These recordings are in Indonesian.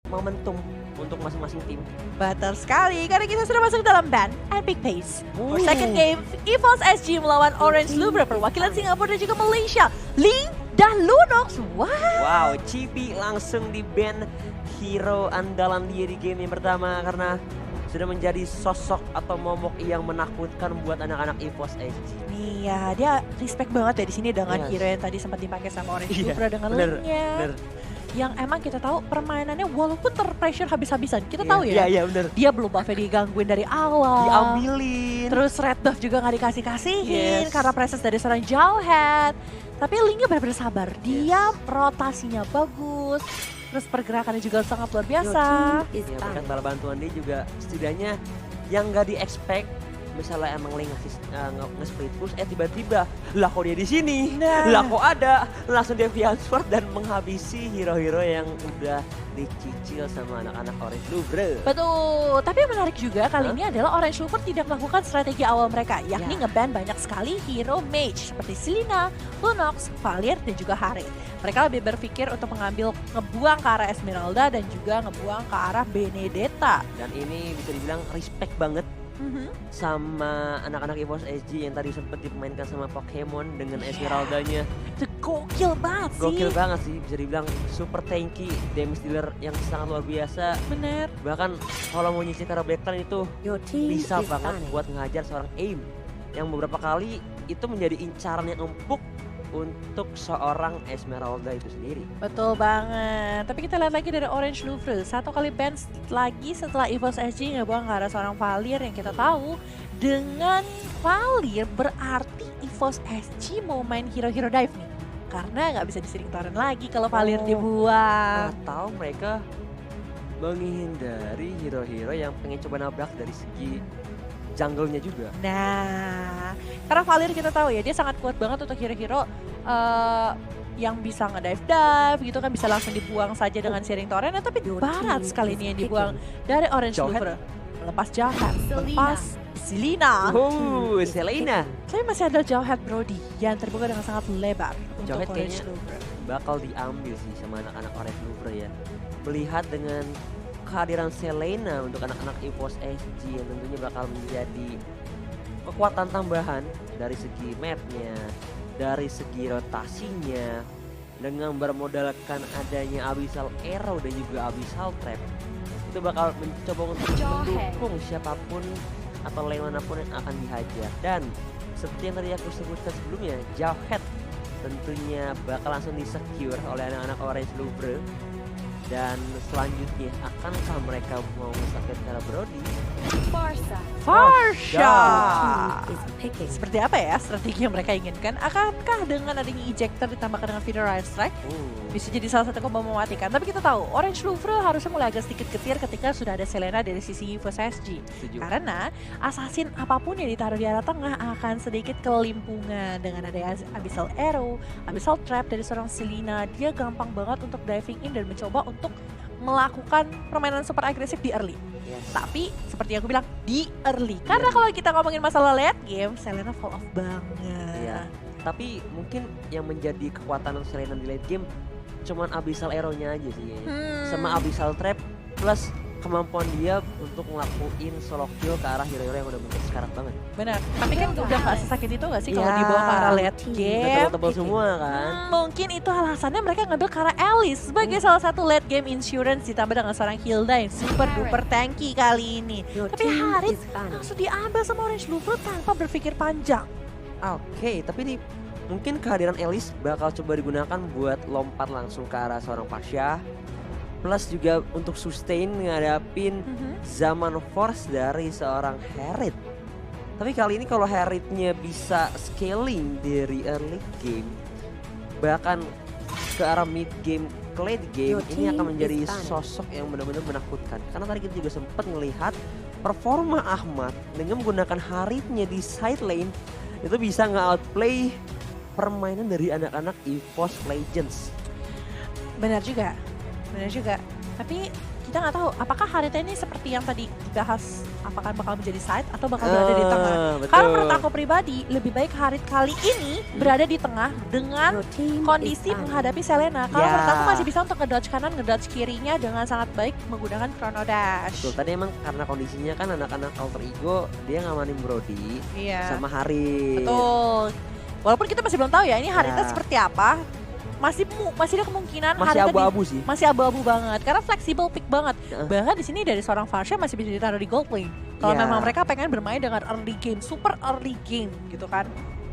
momentum untuk masing-masing tim. Betul sekali, karena kita sudah masuk dalam band Epic Pace. For second game, EVOS SG melawan Orange Louvre, perwakilan Singapura dan juga Malaysia. Ling dan Lunox, Wow, Chibi langsung di ban hero andalan dia di game yang pertama karena sudah menjadi sosok atau momok yang menakutkan buat anak-anak EVOS SG. Nih ya, dia respect banget ya di sini dengan Yes. hero yang tadi sempat dipakai sama Orange Iya, Louvre dengan bener, linknya. bener. Yang emang kita tahu permainannya walaupun terpressure habis-habisan, kita Iya, tahu ya. Iya, bener. Dia belum buffnya digangguin dari awal. Diambilin. Terus red buff juga nggak dikasih-kasihin Yes. karena presence dari seorang Jawhead. Tapi Linknya benar-benar sabar. Dia rotasinya bagus. Terus pergerakannya juga sangat luar biasa. Ya, berkat bala bantuan dia juga setidaknya yang nggak di-expect. Misalnya emang Link nge-split push, tiba-tiba lah kok dia di sini, Nah. lah kok ada, langsung Deviant Sword dan menghabisi hero-hero yang udah dicicil sama anak-anak Orange Louvre. Betul, tapi yang menarik juga kali ini adalah Orange Louvre tidak melakukan strategi awal mereka, yakni Ya. nge-ban banyak sekali hero mage seperti Selena, Lunox, Valier, dan juga Harry. Mereka lebih berpikir untuk ngebuang ke arah Esmeralda dan juga ngebuang ke arah Benedetta. Dan ini bisa dibilang respect banget sama anak-anak EVOS SG yang tadi sempat dimainkan sama Pokemon dengan Esmeraldanya. Itu gokil banget sih. Gokil banget sih, bisa dibilang super tanky, damage dealer yang sangat luar biasa. Bener. Bahkan kalau mau nyisir ke arah backline itu bisa banget buat ngehajar seorang aim yang beberapa kali itu menjadi incaran yang empuk untuk seorang Esmeralda itu sendiri. Betul banget. Tapi kita lihat lagi dari Orange Louvre. Satu kali ban lagi setelah EVOS SG ngebuang ke arah seorang Valier yang kita tahu. Dengan Valier berarti EVOS SG mau main hero-hero dive nih. Karena nggak bisa disiring torrent lagi kalau Valier dibuang. Atau mereka menghindari hero-hero yang pengen coba nabrak dari segi jungle-nya juga. Nah, karena Valier kita tahu ya dia sangat kuat banget untuk hero-hero yang bisa nge-dive gitu kan, bisa langsung dibuang saja dengan sharing torrent. Tapi barat sekali ini yang dibuang dari Orange Jawhead. Louvre. Melepas Jawhead, melepas Selena. Oh, Selena. Tapi masih ada Jawhead Brody yang terbuka dengan sangat lebar untuk Jawhead Orange kayaknya Louvre. bakal diambil sih sama anak-anak Orange Louvre ya. Melihat dengan kehadiran Selena untuk anak-anak EVOS SG yang tentunya bakal menjadi kekuatan tambahan dari segi mapnya, dari segi rotasinya, dengan bermodalkan adanya Abyssal Arrow dan juga Abyssal Trap, itu bakal mencoba untuk mendukung siapapun atau lane manapun yang akan dihajar. Dan seperti yang tadi aku sebutkan sebelumnya, Jawhead tentunya bakal langsung di-secure oleh anak-anak Orange Louvre. Dan selanjutnya, akankah mereka mau nge-secure cara Brody? Farsha. Seperti apa ya strategi yang mereka inginkan? Akankah dengan adanya ejector ditambahkan dengan feeder Riot Strike bisa jadi salah satu combo mematikan? Tapi kita tahu Orange Louvre harusnya mulai agak sedikit getir ketika sudah ada Selena dari sisi EVOS SG. Setuju. Karena assassin apapun yang ditaruh di arah tengah akan sedikit kelimpungan dengan adanya Abyssal Arrow, Abyssal Trap dari seorang Selena. Dia gampang banget untuk diving in dan mencoba untuk melakukan permainan super agresif di early. Yes. Tapi seperti yang aku bilang di early. Karena kalau kita ngomongin masalah late game, Selena fall off banget. Iya. Tapi mungkin yang menjadi kekuatan Selena di late game cuman Abyssal Arrow-nya aja sih kayaknya. Sama Abyssal Trap plus kemampuan dia untuk ngelakuin solo kill ke arah hero-hero yang udah bener sekarat banget. Benar. Tapi kan udah gak sesakit itu gak sih kalau Ya, dibawa ke arah late Udah game? tebel-tebel semua kan. Mungkin itu alasannya mereka ngambil ke arah Alice sebagai salah satu late game insurance ditambah dengan seorang Hilda yang super duper tanky kali ini. Tapi Harit langsung diambil sama Orange Louvre tanpa berpikir panjang. Oke, tapi nih mungkin kehadiran Alice bakal coba digunakan buat lompat langsung ke arah seorang Farsha. Plus juga untuk sustain ngadapin zaman force dari seorang Harriet. Tapi kali ini kalau Harrietnya bisa scaling dari early game, bahkan ke arah mid game, ke late game, ini akan menjadi sosok yang benar-benar menakutkan. Karena tadi kita juga sempat melihat performa Ahmad dengan menggunakan Harrietnya di side lane itu bisa nge-outplay permainan dari anak-anak EVOS Legends. Benar juga. Benar juga. Tapi kita nggak tahu apakah Harita ini seperti yang tadi dibahas, apakah bakal menjadi side atau bakal berada di tengah. Betul. Kalau menurut aku pribadi, lebih baik Harit kali ini berada di tengah dengan kondisi menghadapi Selena. Kalau menurut aku masih bisa untuk ngedodge kanan, ngedodge kirinya dengan sangat baik menggunakan Chrono Dash. Betul, tadi emang karena kondisinya kan anak-anak alter ego, dia ngamanin Brody Iya. sama Harit. Betul. Walaupun kita masih belum tahu ya ini Harita Ya. seperti apa. Masih ada kemungkinan Masih Harita abu-abu sih. masih abu-abu banget karena fleksibel pick banget. Heeh. Bahkan di sini dari seorang Farsha masih bisa ditaruh di gold lane. Kalau Ya. memang mereka pengen bermain dengan early game, super early game gitu kan.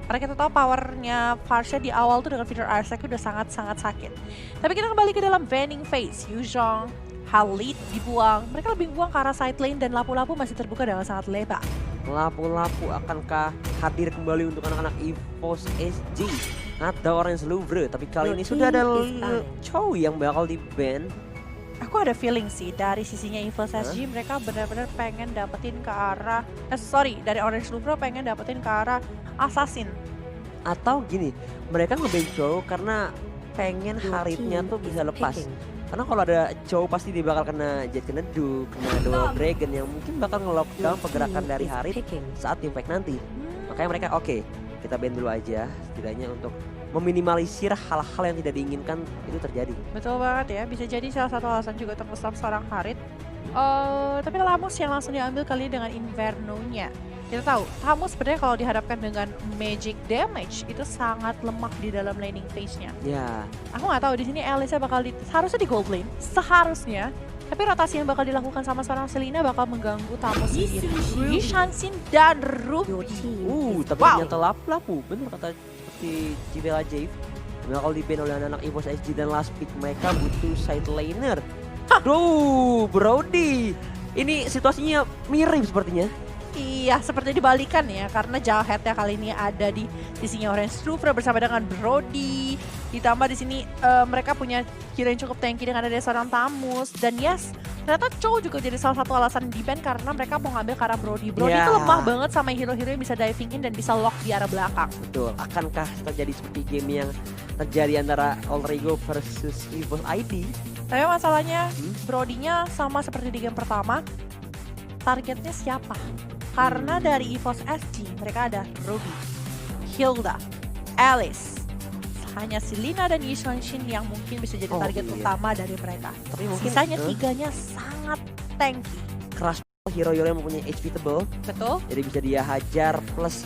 Karena kita tahu powernya Farsha di awal tuh dengan feeder Arsec udah sangat-sangat sakit. Tapi kita kembali ke dalam Vanning Phase. Yuzhong, Halid dibuang. Mereka lebih buang ke arah side lane dan lapu-lapu masih terbuka dengan sangat lebar. Lapu-lapu akankah hadir kembali untuk anak-anak EVOS SG atau Orange Louvre? Tapi kali ini sudah ada Chow yang bakal di-ban. Aku ada feeling sih dari sisinya EVOS SG mereka benar-benar pengen dapetin ke arah dari Orange Louvre pengen dapetin ke arah Assassin. Atau gini, mereka nge-ban Chow karena pengen Haritnya tuh bisa lepas. Karena kalau ada Chow pasti dia bakal kena Jet, kena Duke, kena Dual Dragon yang mungkin bakal nge-lockdown pergerakan dari Harit saat impact nanti. Makanya mereka oke, kita ban dulu aja setidaknya untuk meminimalisir hal-hal yang tidak diinginkan itu terjadi. Betul banget ya, bisa jadi salah satu alasan juga untuk nge-stop seorang Harit. Tapi Lamus yang langsung diambil kali dengan Inverno-nya. Kita tahu, Lamus sebenarnya kalau dihadapkan dengan magic damage itu sangat lemah di dalam laning phase-nya. Ya, Aku nggak tahu di sini Elisa bakal harusnya di gold lane, seharusnya. Tapi rotasi yang bakal dilakukan sama seorang Selena bakal mengganggu Tamus sendiri. Yishansin dan Ruby. tapi Wow. ternyata lapu-lapu, bener kata seperti Jivela Jave. Bakal di-ban oleh anak-anak EVOS SG dan last pick mereka butuh side laner. Duh, Brody. Ini situasinya mirip sepertinya. Iya, seperti dibalikan ya, karena Jawhead-nya kali ini ada di sisinya Orange Louvre bersama dengan Brody. Ditambah di sini mereka punya hero yang cukup tanky dengan ada seorang Tamus. Dan yes, ternyata Chow juga jadi salah satu alasan di ban karena mereka mau ngambil ke arah Brody. Brody Ya. itu lemah banget sama hero-hero yang bisa diving in dan bisa lock di arah belakang. Betul, akankah terjadi seperti game yang terjadi antara Alter Ego versus EVOS ID? Tapi masalahnya Brody-nya sama seperti di game pertama, targetnya siapa? Karena dari EVOS SG mereka ada Ruby, Hilda, Alice. Hanya Selena dan Yishanshin yang mungkin bisa jadi target utama dari mereka. Tapi mungkin Sisanya tiganya sangat tanky. keras hero-hero yang mempunyai HP tebal, Betul? jadi bisa dia hajar plus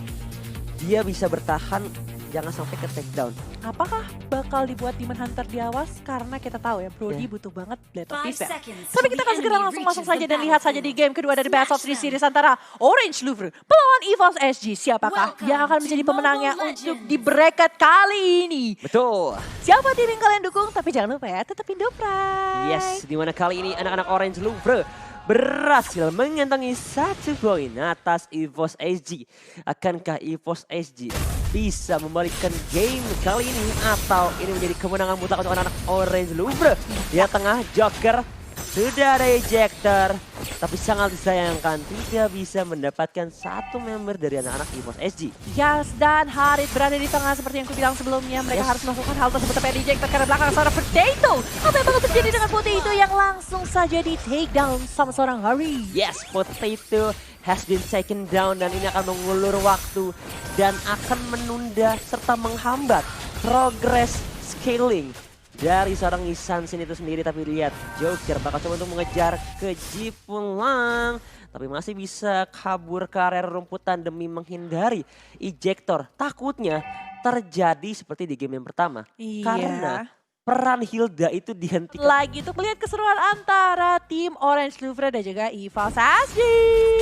dia bisa bertahan jangan sampai ke takedown. Apakah bakal dibuat Demon Hunter diawas? Karena kita tahu ya Brody Ya. butuh banget Blade of 5 Defense. seconds Tapi till kita the akan segera enemy langsung reaches masuk the saja dan lihat saja di battlefield. game kedua dari Best of Smash 3 them. series antara Orange Louvre melawan EVOS SG. Siapakah Welcome yang akan to menjadi pemenangnya Mobile untuk Legends. di bracket kali ini? Betul. Siapa tim yang kalian dukung? Tapi jangan lupa ya, tetap Indopray. Yes, di mana kali ini anak-anak Orange Louvre berhasil mengantongi 1 poin atas EVOS SG. Akankah EVOS SG bisa membalikkan game kali ini atau ini menjadi kemenangan mutlak untuk anak-anak Orange Louvre? Di tengah Joker sudah ada ejector, tapi sangat disayangkan tidak bisa mendapatkan satu member dari anak-anak EVOS SG. Yes, dan Harit berada di tengah seperti yang aku bilang sebelumnya. Mereka Yes. harus melakukan hal tersebut tapi ejector karena belakang seorang Potato. Apa yang bakal terjadi dengan Potato yang langsung saja di take down sama seorang Hari? Yes, Potato has been taken down dan ini akan mengulur waktu dan akan menunda serta menghambat progress scaling dari seorang Yishansin itu sendiri. Tapi lihat, Joker bakal coba untuk mengejar ke Jipulang, tapi masih bisa kabur ke area rumputan demi menghindari ejector. Takutnya terjadi seperti di game yang pertama. Iya. Karena peran Hilda itu dihentikan. Lagi tuh melihat keseruan antara tim Orange Louvre dan juga EVOS SG.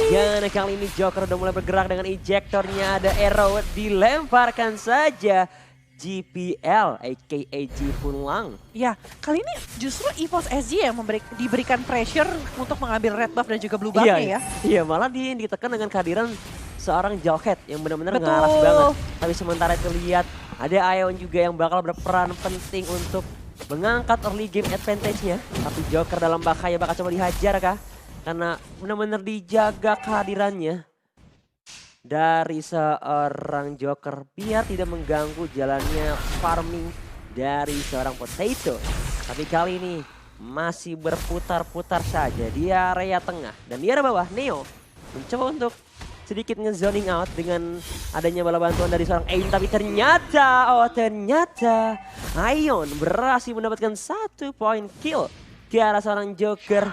Dan kali ini Joker udah mulai bergerak dengan ejectornya, ada arrow dilemparkan saja. GPL aka Jipulang. Ya, kali ini justru EVOS SG yang diberikan pressure untuk mengambil red buff dan juga blue buff-nya ya. Iya, malah ditekan dengan kehadiran seorang Jawhead yang benar-benar Betul. ngaras banget. Tapi sementara itu lihat ada Ion juga yang bakal berperan penting untuk mengangkat early game advantage-nya. Tapi Joker dalam bahaya, bakal coba dihajar kah? Karena benar-benar dijaga kehadirannya dari seorang Joker biar tidak mengganggu jalannya farming dari seorang Potato. Tapi kali ini masih berputar-putar saja di area tengah. Dan di area bawah, Neo mencoba untuk sedikit nge-zoning out dengan adanya bala bantuan dari seorang Aim. Tapi ternyata Ion berhasil mendapatkan 1 point kill ke arah seorang Joker.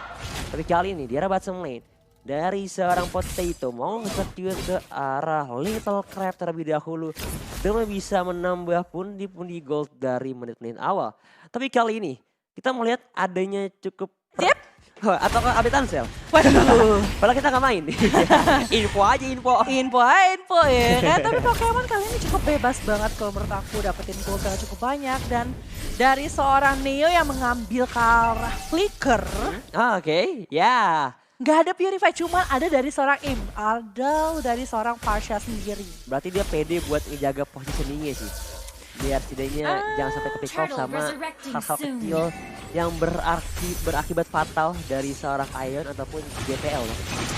Tapi kali ini di arah bottom lane dari seorang Potato mau nge-secure ke arah Little Crab terlebih dahulu demi bisa menambah pundi-pundi gold dari menit-menit awal. Tapi kali ini kita melihat adanya cukup atau update Ansel. Waduh. Padahal kita nggak main. Info aja info Ya kan. Tapi Pokemon kali ini cukup bebas banget kalau menurut aku dapetin gold yang cukup banyak. Dan dari seorang Neo yang mengambil ke arah Flicker. Oke, ya. Nggak ada Purify, cuma ada dari seorang Im. Ada dari seorang Pasha sendiri. Berarti dia pede buat ngejaga positioningnya sih. Biar setidaknya jangan sampai ke pick off sama hal-hal kecil yang berakibat fatal dari seorang Ion ataupun JPL.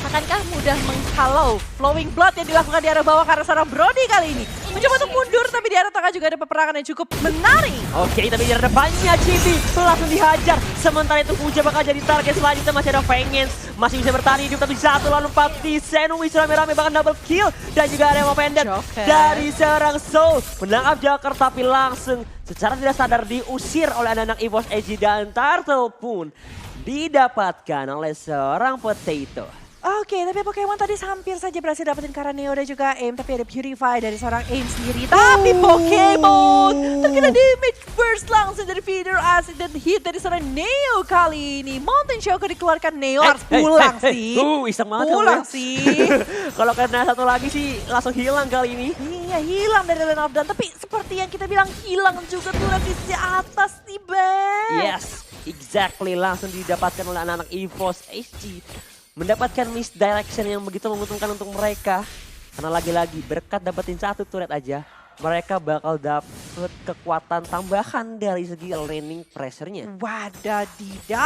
Akankah mudah menghalau Flowing Blood yang dilakukan di arah bawah karena seorang Brody kali ini? Mencoba untuk mundur, tapi di arah tengah juga ada peperangan yang cukup menarik. Oke, tapi di arah depannya Chibi langsung dihajar. Sementara itu Puja bakal jadi target selanjutnya. Masih ada Vengeance, masih bisa bertahan hidup, tapi 1 lawan 4 di Senui rame-rame bahkan double kill. Dan juga ada yang mau pendek dari seorang Soul menangkap Joker, tapi langsung secara tidak sadar diusir oleh anak-anak EVOS SG, dan Turtle pun didapatkan oleh seorang Potato. Oke, tapi Pokemon tadi hampir saja berhasil dapetin karena Neo dan juga Aim, tapi ada Purify dari seorang Aim sendiri. Tapi Pokemon terkena damage burst langsung dari Feeder Acid dan hit dari seorang Neo kali ini. Mountain Shocker dikeluarkan, Neo harus pulang sih. Iseng banget pulang sih. Kalau kena satu lagi sih langsung hilang kali ini. Iya, hilang dari lane of down. Tapi seperti yang kita bilang, hilang juga tuh di atas nih, Ben. Yes, exactly. Langsung didapatkan oleh anak-anak EVOS SG. Mendapatkan misdirection yang begitu menguntungkan untuk mereka. Karena lagi-lagi berkat dapetin 1 turret aja, mereka bakal dapet kekuatan tambahan dari segi laning pressure-nya. Wadadidaw.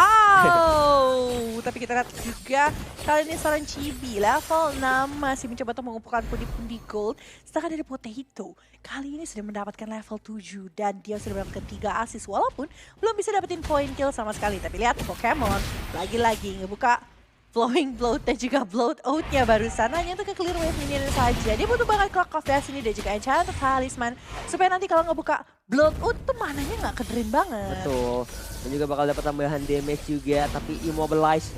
Tapi kita lihat juga kali ini seorang Chibi level 6 masih mencoba untuk mengumpulkan pundi-pundi gold. Sedangkan dari Potato kali ini sudah mendapatkan level 7 dan dia sudah mendapatkan 3 assist walaupun belum bisa dapetin point kill sama sekali. Tapi lihat Pokemon lagi-lagi ngebuka Flowing Bloat dan juga Bloat Out-nya barusan hanya untuk ke clear wave minion saja. Dia butuh banget Clock of Destiny dan juga Enchanted Talisman supaya nanti kalau ngebuka Bloat Out tuh mananya nggak kedrain banget. Betul. Dan juga bakal dapat tambahan damage juga, tapi immobilize.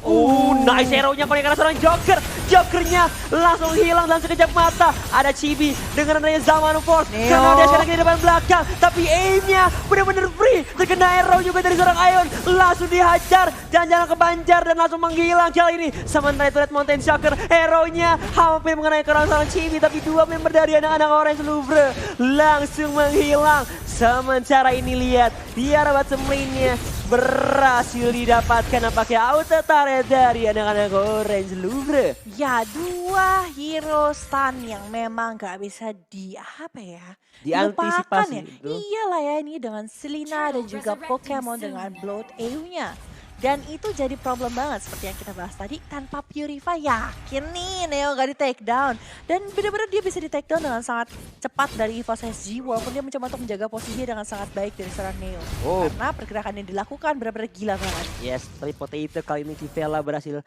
Nice hero-nya karena seorang Joker. Jokernya langsung hilang dalam sekejap mata. Ada Chibi dengan adanya Zaman Force. Karena dia sekarang di depan belakang, tapi aim-nya benar-benar free. Terkena arrow juga dari seorang Ion. Langsung dihajar dan jalan ke banjar dan langsung menghilang kali ini. Sementara itu Red Mountain Shocker, hero-nya hampir mengenai kerang seorang Chibi, tapi 2 member dari anak-anak Orange Louvre langsung menghilang. Sementara ini lihat di arah bottom lane-nya berhasil didapatkan nampaknya auto turret dari anak-anak Orange Louvre. Ya, 2 hero stun yang memang gak bisa diantisipasi ya. itu. Iyalah ya, ini dengan Selena dan juga Pokemon dengan Bloat EU-nya. Dan itu jadi problem banget seperti yang kita bahas tadi. Tanpa Purify yakin nih Neo gak di take down. Dan benar-benar dia bisa di take down dengan sangat cepat dari EVOS SG. Walaupun dia mencoba untuk menjaga posisinya dengan sangat baik dari seorang Neo. Karena pergerakan yang dilakukan benar-benar gila banget. Yes, tapi Potato kali ini Tivela berhasil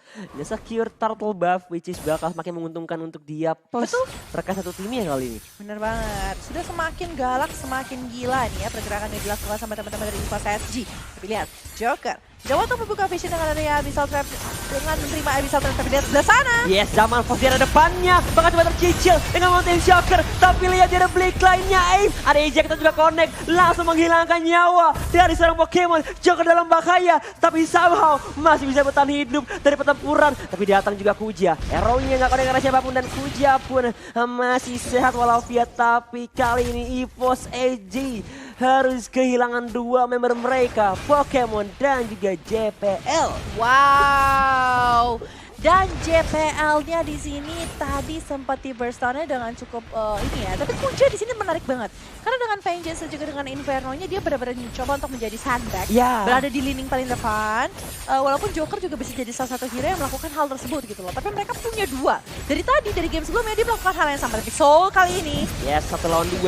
secure turtle buff, which is bakal semakin menguntungkan untuk dia. Plus mereka satu timnya kali ini. Bener banget. Sudah semakin galak, semakin gila nih ya pergerakan yang dilakukan sama teman-teman dari EVOS SG. Tapi lihat, Joker coba untuk membuka vision dengan adanya Abyssal Trap, dengan menerima Abyssal Trap, tapi lihat sebelah sana. Yes, Zaman Force di arah depannya, bakal coba tercicil dengan Mountain Shocker, tapi lihat di arah Blink lainnya, Aim, ada eject juga connect, langsung menghilangkan nyawa dari seorang Pokemon. Joker dalam bahaya, tapi somehow masih bisa bertahan hidup dari pertempuran, tapi datang juga Kuja. Arrow-nya nggak connect karena siapapun, dan Kuja pun masih sehat walafiat, tapi kali ini EVOS SG harus kehilangan 2 member mereka, Pokemon dan juga JPL. Wow. Dan JPL-nya di sini tadi sempat di-burst-nya dengan cukup ini ya. Tapi Kuja di sini menarik banget. Karena dengan Vengeance dan juga dengan Inferno-nya dia benar-benar mencoba untuk menjadi sandbag. Berada di lini paling depan. Walaupun Joker juga bisa jadi salah satu hero yang melakukan hal tersebut gitu loh. Tapi mereka punya 2. Dari tadi, dari game sebelumnya dia melakukan hal yang sama. Tapi Soul kali ini. Yes, 1 lawan 2.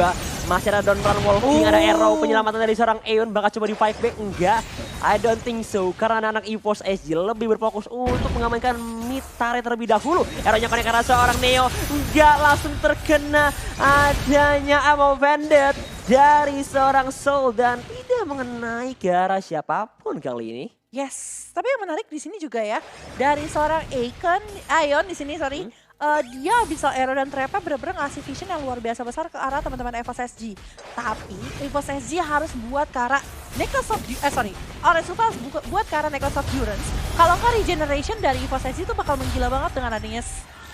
Masih ada Don Run Walking, ada arrow penyelamatan dari seorang Aeon. Bakal coba di fight back? Enggak. I don't think so. Karena anak-anak EVOS SG lebih berfokus untuk mengamankan mid turret terlebih dahulu. Arrow-nya connect karena seorang Neo. Enggak, langsung terkena adanya ammo bandit dari seorang Soul. Dan tidak mengenai ke arah siapapun kali ini. Yes, tapi yang menarik di sini juga ya, dari seorang Ion di sini dia bisa arrow dan trap bener-bener ngasih vision yang luar biasa besar ke arah teman-teman EVOS SG. Tapi EVOS SG harus buat ke arah Orange Lupa harus buat ke arah Necklace of Durance. Kalau nggak regeneration dari EVOS SG itu bakal menggila banget dengan adanya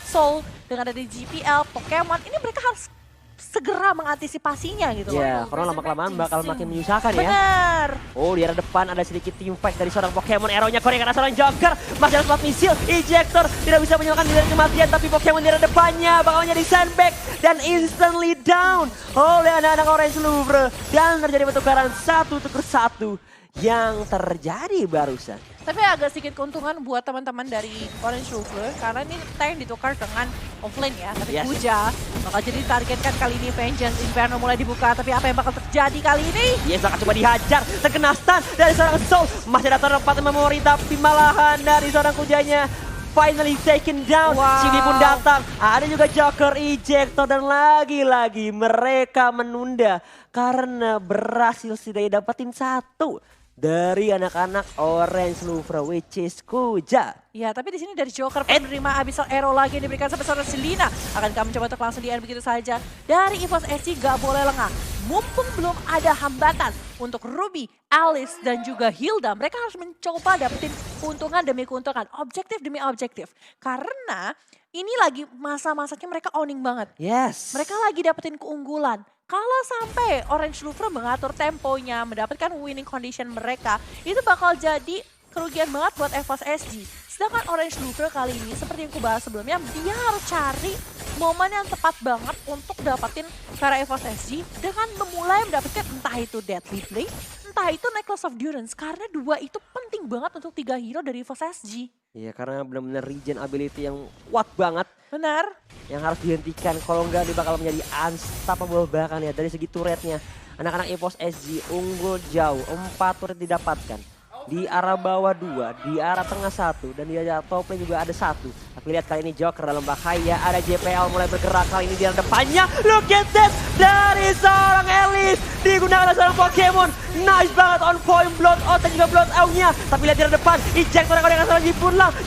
Soul, dengan adanya GPL, Pokemon. Ini mereka harus segera mengantisipasinya gitu loh. Ya, karena lama-kelamaan bakal makin menyusahkan ya. Bener. Oh, di arah depan ada sedikit team fight dari seorang Pokemon. Arrow-nya korek karena seorang Joker. Masih ada slot misil. Ejector tidak bisa menyelamatkan diri dari kematian. Tapi Pokemon di arah depannya bakal jadi sandbag. Dan instantly down oleh anak-anak Orange Louvre. Dan terjadi pertukaran 1-1 yang terjadi barusan. Tapi agak sedikit keuntungan buat teman-teman dari Orange Louvre karena ini tank ditukar dengan offlane ya. Tapi Yes. Kuja bakal jadi ditargetkan kali ini. Vengeance Inferno mulai dibuka, tapi apa yang bakal terjadi kali ini? Yes, akan coba dihajar. Terkena stun dari seorang Soul. Masih ada seorang 4 memori, tapi malahan dari seorang Kujanya finally taken down. Wow. Chibi pun datang. Ada juga Joker ejector dan lagi-lagi mereka menunda karena berhasil setidaknya dapetin satu dari anak-anak Orange Louvre, which is Kuja. Ya, tapi di sini dari Joker penerima Abyssal Arrow lagi yang diberikan sampai seorang Selina. Akankah mencoba untuk langsung di-end begitu saja? Dari EVOS SC gak boleh lengah. Mumpung belum ada hambatan untuk Ruby, Alice, dan juga Hilda. Mereka harus mencoba dapetin keuntungan demi keuntungan. Objektif demi objektif. Karena ini lagi masa-masanya mereka owning banget. Yes. Mereka lagi dapetin keunggulan. Kalau sampai Orange Louvre mengatur temponya, mendapatkan winning condition mereka, itu bakal jadi kerugian banget buat EVOS SG. Sedangkan Orange Louvre kali ini, seperti yang aku bahas sebelumnya, dia harus cari momen yang tepat banget untuk dapetin para EVOS SG dengan memulai mendapatkan entah itu Deadly Blade, entah itu Necklace of Durance. Karena dua itu penting banget untuk 3 hero dari EVOS SG. Iya, karena benar-benar regen ability yang kuat banget. Benar. Yang harus dihentikan, kalau enggak dia bakal menjadi unstoppable bahkan ya. Dari segi turretnya, anak-anak EVOS SG unggul jauh, 4 turret didapatkan. Di arah bawah 2, di arah tengah 1, dan di arah top lane juga ada 1. Tapi lihat kali ini Joker dalam bahaya, ada JPL mulai bergerak kali ini di arah depannya. Look at that, dari seorang Alice, digunakan oleh seorang Pokemon. Nice banget on point, blood out dan juga blood out-nya. Tapi lihat di arah depan, ejector yang dengan seorang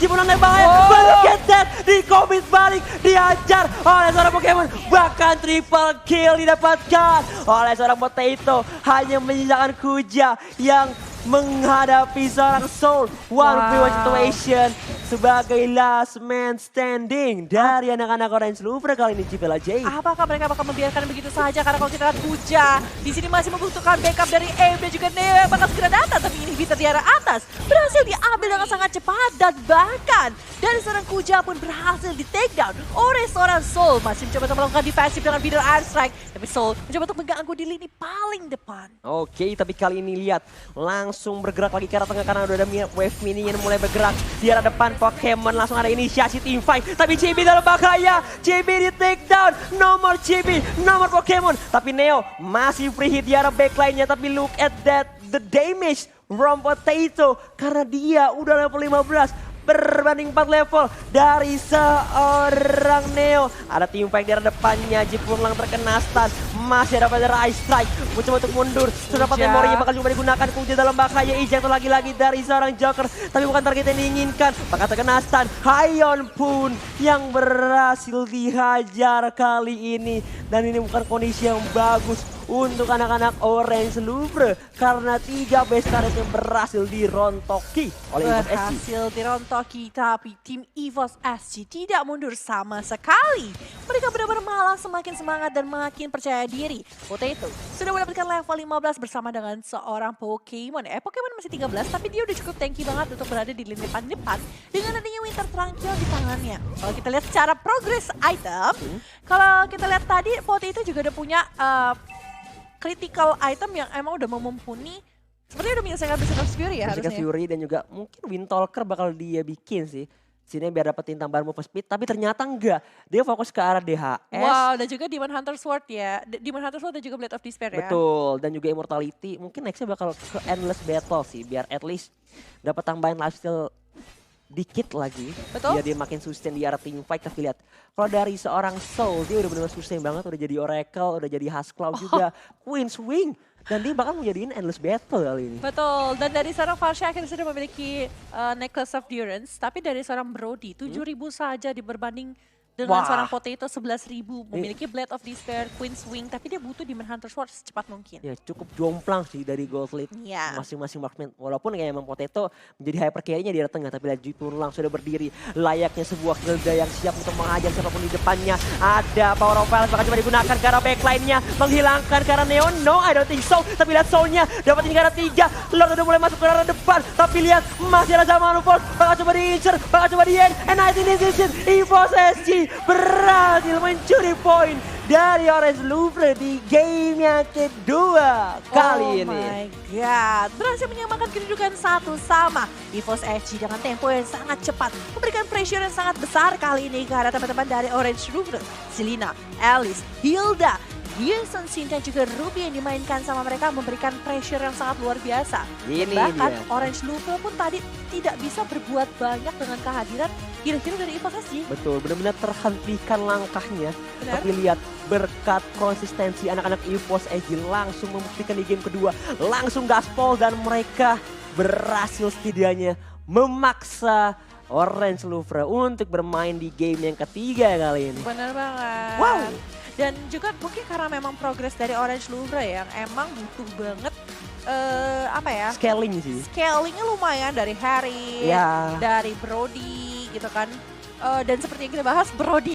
Jipunlang naik bahaya. But look at that, di komit balik, dihajar oleh seorang Pokemon. Bahkan triple kill didapatkan oleh seorang Potato. Hanya menyisakan Kuja yang menghadapi seorang Soul 1v1 situation sebagai last man standing dari anak-anak Orange Louvre kali ini Jibela J. Apakah mereka bakal membiarkan begitu saja? Karena kalau kita lihat Kuja di sini masih membutuhkan backup dari Aim dan juga Neo yang bakal segera datang. Tapi ini bisa di arah atas berhasil diambil dengan sangat cepat dan bahkan dari seorang Kuja pun berhasil di take down oleh seorang Soul. Masih mencoba untuk melakukan defensif dengan Feeder Air Strike. Tapi Soul mencoba untuk mengganggu di lini paling depan. Oke, tapi kali ini lihat langsung bergerak lagi ke arah tengah karena udah ada wave minion mulai bergerak di arah depan. Pokemon langsung ada inisiasi team fight, tapi Chibi dalam bahaya. Chibi di take down, no more Chibi, no more Pokemon. Tapi Neo masih free hit di arah backline-nya, tapi look at that, the damage from Potato karena dia udah level 15 berbanding 4 level dari seorang Neo. Ada team fight di arah depannya, Jipunlang terkena stun, masih ada pada Ice Strike, mencoba untuk mundur. Sudah dapat memorinya bakal juga digunakan. Kuja dalam bahaya, ejector lagi-lagi dari seorang Joker, tapi bukan target yang diinginkan. Bakal terkena stun, Hyon pun yang berhasil dihajar kali ini. Dan ini bukan kondisi yang bagus untuk anak-anak Orange Louvre karena 3 base turret yang berhasil dirontoki oleh EVOS SG. Berhasil dirontoki, tapi tim EVOS SG tidak mundur sama sekali. Mereka benar-benar malah semakin semangat dan makin percaya diri. Potato sudah mendapatkan level 15 bersama dengan seorang Pokemon. Pokemon masih 13 tapi dia udah cukup tanky banget untuk berada di lini depan dengan adanya Winter Tranquil di tangannya. Kalau kita lihat secara progress item, kalau kita lihat tadi Potato juga udah punya critical item yang emang udah mumpuni. Sepertinya udah menyelesaikan Berserker's Fury ya Berserker's harusnya. Fury dan juga mungkin Windtalker bakal dia bikin sih. sini biar dapetin tambahan move speed, tapi ternyata enggak. Dia fokus ke arah DHS. Wow, dan juga Demon Hunter Sword ya. Demon Hunter Sword dan juga Blade of Despair ya. Betul, dan juga Immortality. Mungkin nextnya bakal ke Endless Battle sih, biar at least dapat tambahan lifesteal dikit lagi. Betul. Biar dia makin sustain di arah team fight. Tapi lihat, kalau dari seorang Soul, dia udah benar-benar sustain banget. Udah jadi Oracle, udah jadi Huskclaw juga. Queen's Wing. Dan dia bakal menjadiin Endless Battle kali ini. Betul, dan dari seorang Farsha akhirnya sudah memiliki Necklace of Durance. Tapi dari seorang Brody, 7.000 saja berbanding dengan Wah. seorang Potato 11.000. Memiliki Blade of Despair, Queen's Wing, tapi dia butuh Demon Hunter Sword secepat mungkin. Ya cukup jomplang sih dari Gold Lead Iya. masing-masing marksman. Walaupun kayak emang Potato menjadi hyper carry-nya di arah tengah. Tapi lihat Jui Purlang sudah berdiri layaknya sebuah Hilda yang siap untuk menghajar siapapun di depannya. Ada Power of Violence bakal coba digunakan ke arah backline-nya. Menghilangkan ke arah Neon. No, I don't think so. Tapi lihat Soul-nya dapetin ke arah 3. Lord udah mulai masuk ke arah depan. Tapi lihat masih ada Zaman Fall. Bakal coba di-insert, bakal coba di-end. And I think this is it. EVOS SG berhasil mencuri poin dari Orange Louvre di game yang kedua kali ini. Oh my god, berhasil menyamakan kedudukan 1-1. EVOS SG dengan tempo yang sangat cepat memberikan pressure yang sangat besar kali ini ke arah teman-teman dari Orange Louvre. Selena, Alice, Hilda, Yun Sin dan juga Ruby yang dimainkan sama mereka memberikan pressure yang sangat luar biasa. Ini Bahkan dia. Orange Louvre pun tadi tidak bisa berbuat banyak dengan kehadiran hero-hero dari EVOS SG. Betul, benar-benar terhentikan langkahnya. Benar. Tapi lihat berkat konsistensi anak-anak EVOS SG langsung membuktikan di game kedua. Langsung gaspol dan mereka berhasil setidaknya memaksa Orange Louvre untuk bermain di game yang ketiga kali ini. Benar banget. Wow. Dan juga mungkin karena memang progres dari Orange Louvre yang emang butuh banget apa ya? Scaling sih. Scalingnya lumayan dari Harry, Ya. dari Brody gitu kan. Dan seperti yang kita bahas, Brody